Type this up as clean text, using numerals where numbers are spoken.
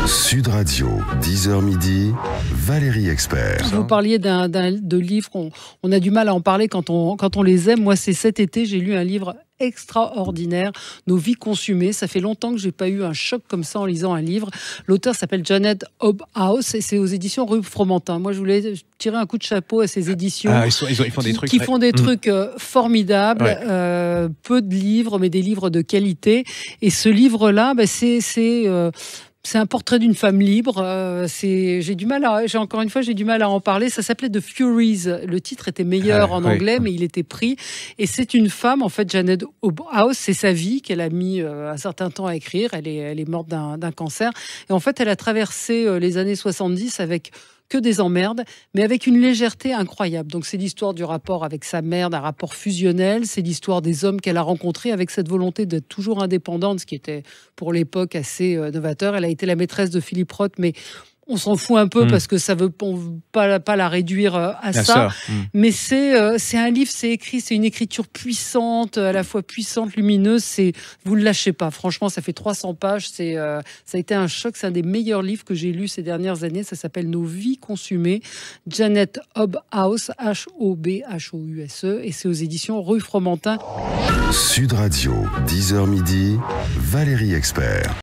Sud Radio, 10h midi, Valérie Expert. Vous parliez de livres, on a du mal à en parler quand on les aime. Moi, c'est cet été, j'ai lu un livre extraordinaire, Nos vies consumées. Ça fait longtemps que j'ai pas eu un choc comme ça en lisant un livre. L'auteur s'appelle Janet Hobhouse et c'est aux éditions Rue Fromentin. Moi, je voulais tirer un coup de chapeau à ces éditions ils font des trucs qui font des trucs formidables. Ouais. Peu de livres, mais des livres de qualité. Et ce livre-là, c'est un portrait d'une femme libre. J'ai du mal à en parler. Ça s'appelait The Furies. Le titre était meilleur en anglais, mais il était pris. Et c'est une femme, en fait, Janet Hobhouse. C'est sa vie qu'elle a mis un certain temps à écrire. Elle est morte d'un cancer. Et en fait, elle a traversé les années 70 avec que des emmerdes, mais avec une légèreté incroyable. Donc c'est l'histoire du rapport avec sa mère, d'un rapport fusionnel, c'est l'histoire des hommes qu'elle a rencontrés avec cette volonté d'être toujours indépendante, ce qui était pour l'époque assez novateur. Elle a été la maîtresse de Philippe Roth, mais on s'en fout un peu parce que ça veut pas la réduire à bien ça. Mais c'est un livre, c'est une écriture puissante, à la fois puissante, lumineuse. Vous le lâchez pas. Franchement, ça fait 300 pages. Ça a été un choc. C'est un des meilleurs livres que j'ai lus ces dernières années. Ça s'appelle Nos vies consumées. Janet Hobhouse, Hobhouse, et c'est aux éditions Rue Fromentin. Sud Radio, 10h midi, Valérie Expert.